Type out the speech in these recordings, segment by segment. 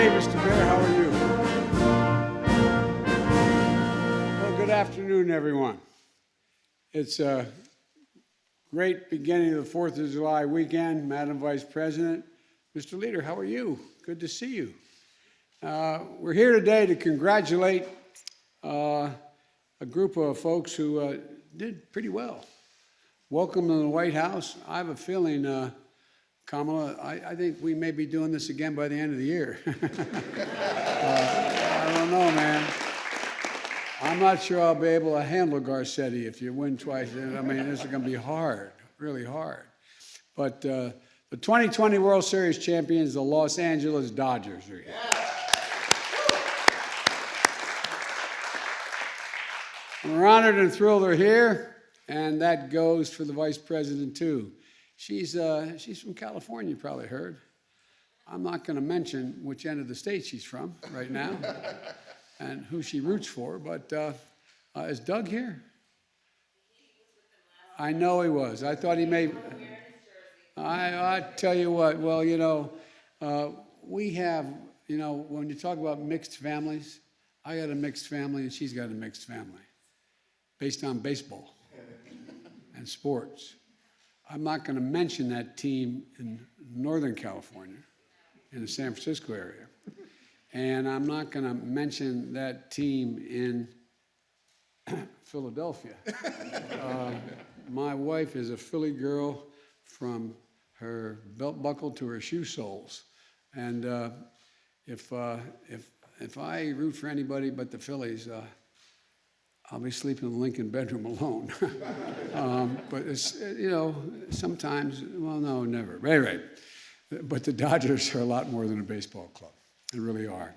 Hey, Mr. Bear, how are you? Well, good afternoon, everyone. It's a great beginning of the 4th of July weekend. Madam Vice President, Mr. Leader, how are you? Good to see you. We're here today to congratulate a group of folks who did pretty well. Welcome to the White House. I have a feeling, Kamala, I think we may be doing this again by the end of the year. I don't know, man. I'm not sure I'll be able to handle Garcetti if you win twice. I mean, this is going to be hard, really hard. But the 2020 World Series champions, the Los Angeles Dodgers, are here. We're honored and thrilled they're here, and that goes for the Vice President, too. She's from California, you probably heard. I'm not going to mention which end of the state she's from right now and who she roots for, but is Doug here? I know he was. I thought he may. I tell you what, well, we have, when you talk about mixed families, I got a mixed family and she's got a mixed family based on baseball and sports. I'm not going to mention that team in Northern California, in the San Francisco area. And I'm not going to mention that team in Philadelphia. My wife is a Philly girl from her belt buckle to her shoe soles. And if I root for anybody but the Phillies, I'll be sleeping in the Lincoln bedroom alone. But it's, sometimes, well, no, never. Anyway, but the Dodgers are a lot more than a baseball club. They really are.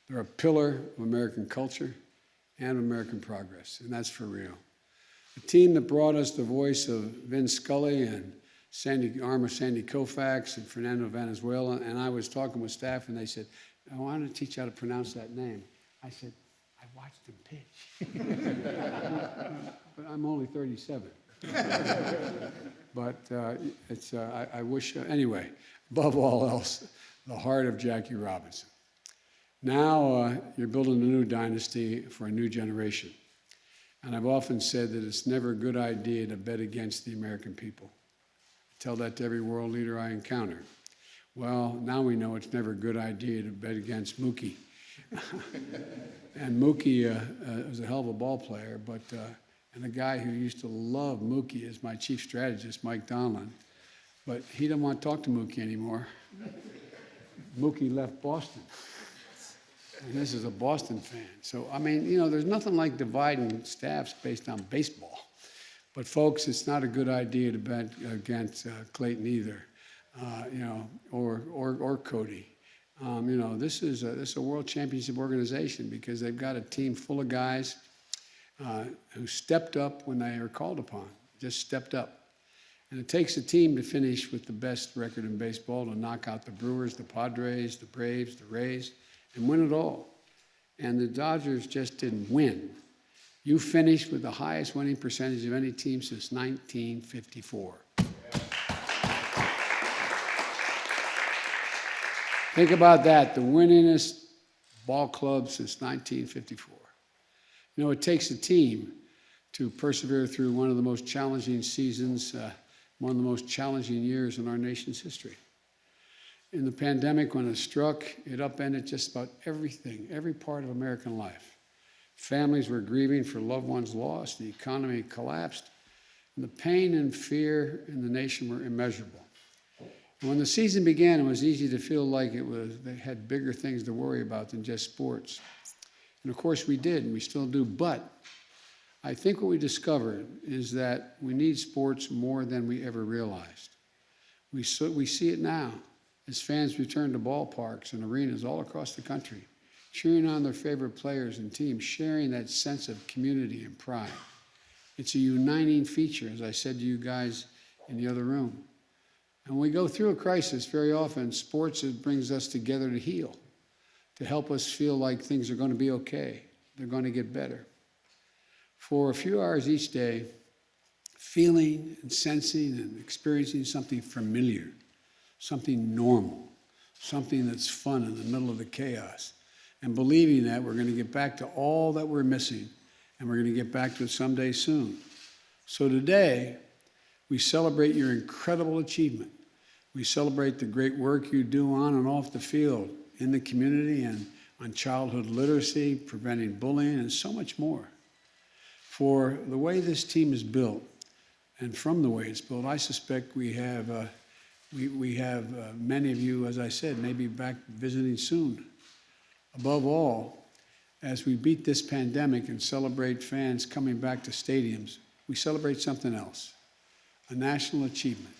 They're a pillar of American culture and American progress, and that's for real. The team that brought us the voice of Vin Scully and Sandy Koufax and Fernando Valenzuela, and I was talking with staff, and they said, I want to teach you how to pronounce that name. I said, I watched him pitch. But I'm only 37. But I wish, anyway, above all else, the heart of Jackie Robinson. Now you're building a new dynasty for a new generation. And I've often said that it's never a good idea to bet against the American people. I tell that to every world leader I encounter. Well, now we know it's never a good idea to bet against Mookie. And Mookie was a hell of a ball player, but and the guy who used to love Mookie is my chief strategist, Mike Donlin. But he didn't want to talk to Mookie anymore. Mookie left Boston. And this is a Boston fan. So, I mean, there's nothing like dividing staffs based on baseball. But, folks, it's not a good idea to bet against Clayton either, or Cody. This is a world championship organization because they've got a team full of guys who stepped up when they were called upon, just stepped up. And it takes a team to finish with the best record in baseball to knock out the Brewers, the Padres, the Braves, the Rays, and win it all. And the Dodgers just didn't win. You finished with the highest winning percentage of any team since 1954. Think about that, the winningest ball club since 1954. It takes a team to persevere through one of the most challenging seasons, one of the most challenging years in our nation's history. In the pandemic, when it struck, it upended just about everything, every part of American life. Families were grieving for loved ones lost, the economy collapsed, and the pain and fear in the nation were immeasurable. And when the season began, it was easy to feel like they had bigger things to worry about than just sports. And of course we did, and we still do, but I think what we discovered is that we need sports more than we ever realized. We see it now as fans return to ballparks and arenas all across the country, cheering on their favorite players and teams, sharing that sense of community and pride. It's a uniting feature, as I said to you guys in the other room. And when we go through a crisis, very often, sports brings us together to heal, to help us feel like things are going to be okay. They're going to get better. For a few hours each day, feeling and sensing and experiencing something familiar, something normal, something that's fun in the middle of the chaos, and believing that we're going to get back to all that we're missing, and we're going to get back to it someday soon. So today, we celebrate your incredible achievement. We celebrate the great work you do on and off the field, in the community, and on childhood literacy, preventing bullying, and so much more. For the way this team is built, and from the way it's built, I suspect we have many of you, as I said, maybe back visiting soon. Above all, as we beat this pandemic and celebrate fans coming back to stadiums, we celebrate something else, a national achievement.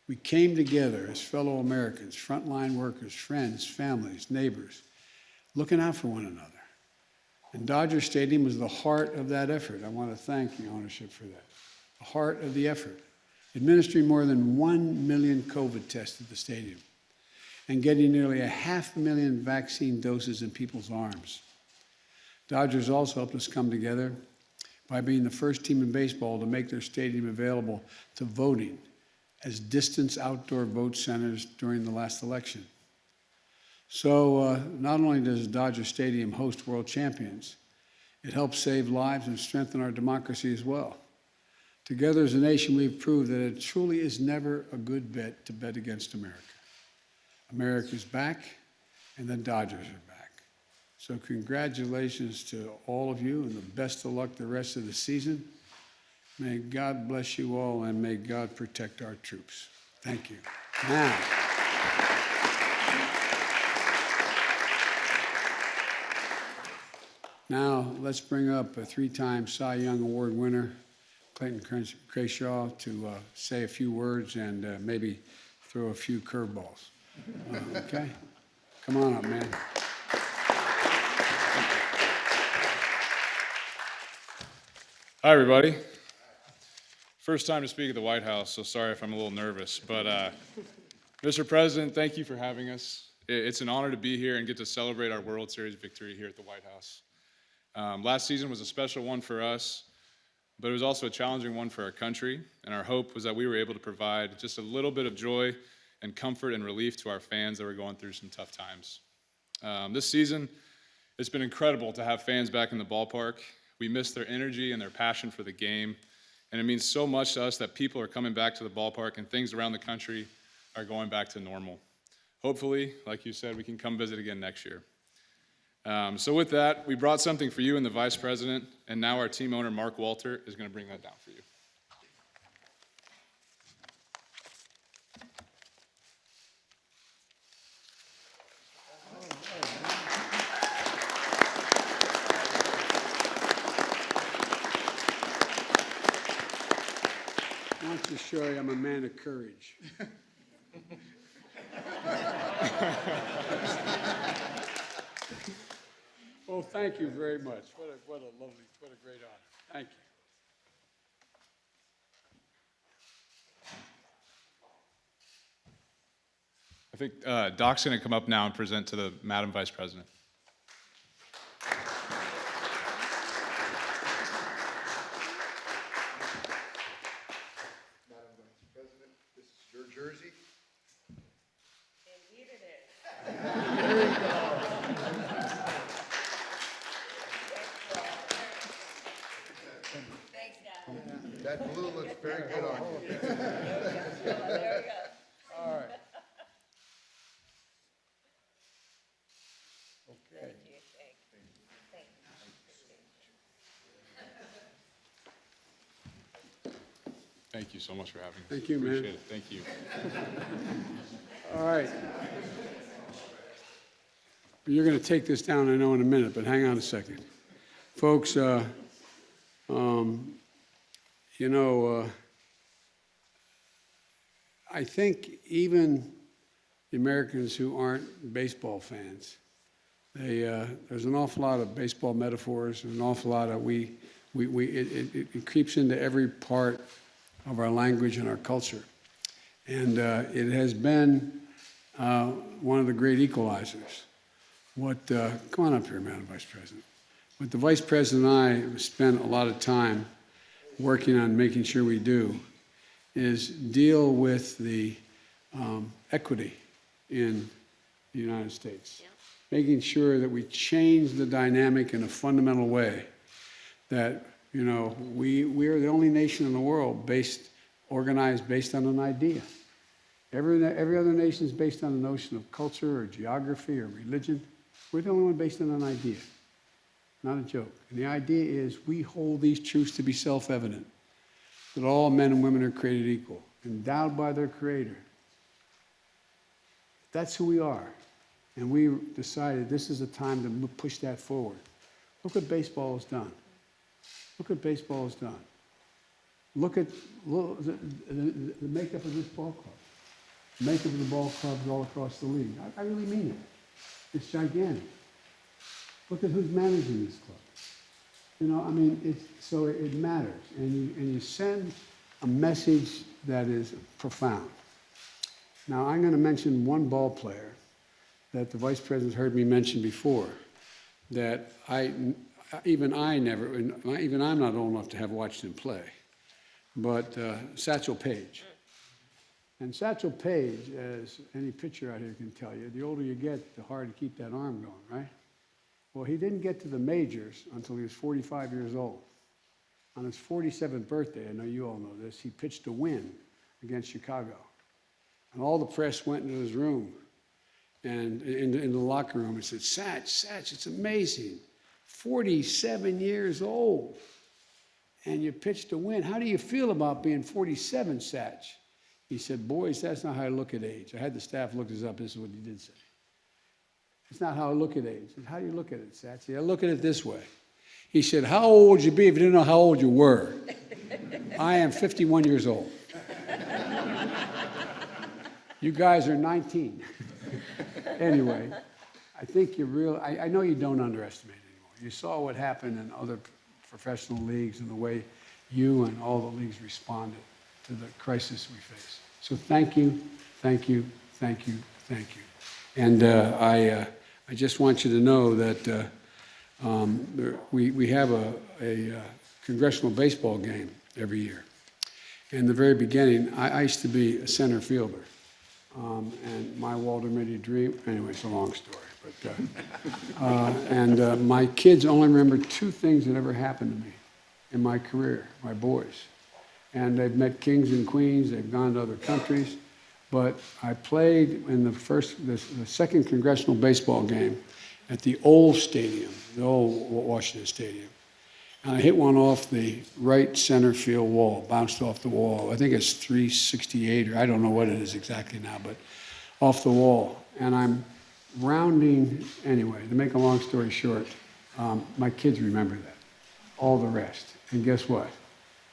We came together as fellow Americans, frontline workers, friends, families, neighbors, looking out for one another. And Dodger Stadium was the heart of that effort. I want to thank the ownership for that. The heart of the effort. Administering more than 1 million COVID tests at the stadium and getting nearly 500,000 vaccine doses in people's arms. Dodgers also helped us come together by being the first team in baseball to make their stadium available to voting as distance outdoor vote centers during the last election. So not only does Dodger Stadium host world champions, it helps save lives and strengthen our democracy as well. Together as a nation, we've proved that it truly is never a good bet to bet against America. America's back, and the Dodgers are back. So congratulations to all of you, and the best of luck the rest of the season. May God bless you all, and may God protect our troops. Thank you. Now let's bring up a 3-time Cy Young Award winner, Clayton Kershaw, to say a few words and maybe throw a few curveballs. Okay? Come on up, man. Hi, everybody. First time to speak at the White House, so sorry if I'm a little nervous. But Mr. President, thank you for having us. It's an honor to be here and get to celebrate our World Series victory here at the White House. Last season was a special one for us, but it was also a challenging one for our country, and our hope was that we were able to provide just a little bit of joy and comfort and relief to our fans that were going through some tough times. This season, it's been incredible to have fans back in the ballpark. We miss their energy and their passion for the game, and it means so much to us that people are coming back to the ballpark and things around the country are going back to normal. Hopefully, like you said, we can come visit again next year. So with that, we brought something for you and the Vice President, and now our team owner, Mark Walter, is going to bring that down for you. I want to show you I'm a man of courage. Well, thank you very much. What a great honor. Thank you. I think Doc's going to come up now and present to the Madam Vice President. Madam Vice President, this is your jersey. Indeed it is. Thanks, guys. That blue looks very good on you. There we go. All right. Okay. Thank you. Thank you. Thank you so much for having us. Thank you, man. Appreciate it. Thank you. All right. You're going to take this down, I know, in a minute, but hang on a second. Folks, I think even the Americans who aren't baseball fans, there's an awful lot of baseball metaphors, an awful lot of it creeps into every part of our language and our culture. And it has been one of the great equalizers. Come on up here, Madam Vice President. What the Vice President and I spent a lot of time working on making sure we do is deal with the equity in the United States. Yeah. Making sure that we change the dynamic in a fundamental way, that, you know, we are the only nation in the world organized based on an idea. Every other nation is based on a notion of culture or geography or religion. We're the only one based on an idea, not a joke. And the idea is we hold these truths to be self-evident, that all men and women are created equal, endowed by their Creator. That's who we are. And we decided this is a time to push that forward. Look what baseball has done. Look what baseball has done. Look at the makeup of this ball club. The makeup of the ball clubs all across the league. I really mean it. It's gigantic. Look at who's managing this club. You know, I mean, so it matters. And you send a message that is profound. Now, I'm going to mention one ball player that the Vice President heard me mention before, that even I'm not old enough to have watched him play, but Satchel Paige. And Satchel Paige, as any pitcher out here can tell you, the older you get, the harder to keep that arm going, right? Well, he didn't get to the majors until he was 45 years old. On his 47th birthday, I know you all know this, he pitched a win against Chicago. And all the press went into his room and in the locker room and said, Satch, it's amazing. 47 years old, and you pitched a win. How do you feel about being 47, Satch? He said, boys, that's not how I look at age. I had the staff look this up. This is what he did say. It's not how I look at age. It's how do you look at it, Satch? I look at it this way. He said, how old would you be if you didn't know how old you were? I am 51 years old. You guys are 19. Anyway, I think I know you don't underestimate anymore. You saw what happened in other professional leagues and the way you and all the leagues responded to the crisis we face. So thank you, thank you, thank you, thank you. And I just want you to know that we have a congressional baseball game every year. In the very beginning, I used to be a center fielder. And my Walter Mitty dream, anyway, it's a long story. But, my kids only remember two things that ever happened to me in my career, my boys. And they've met kings and queens, they've gone to other countries. But I played in the second congressional baseball game at the old stadium, the old Washington Stadium. And I hit one off the right center field wall, bounced off the wall. I think it's 368, or I don't know what it is exactly now, but off the wall. And I'm rounding, anyway, to make a long story short, my kids remember that, all the rest. And guess what?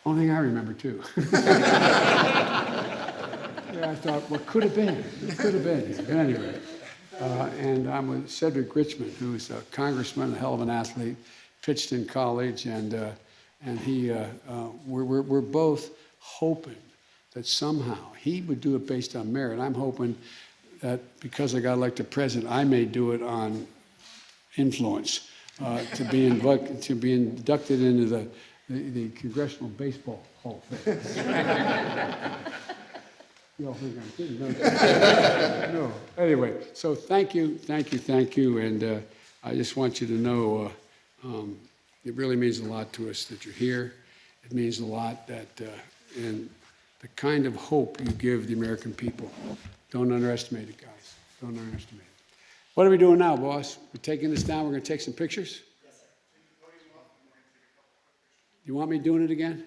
Only thing I remember too. Yeah, I thought, what could have been? It could have been. But anyway, and I'm with Cedric Richmond, who's a congressman, a hell of an athlete, pitched in college, and we're both hoping that somehow he would do it based on merit. I'm hoping that because I got elected president, I may do it on influence to be inducted into the Congressional Baseball Hall of Fame. You all think I'm kidding, don't you? No. Anyway, so thank you, and I just want you to know it really means a lot to us that you're here. It means a lot that, and the kind of hope you give the American people. Don't underestimate it, guys. Don't underestimate it. What are we doing now, boss? We're taking this down. We're going to take some pictures? Yes, sir. You want me doing it again?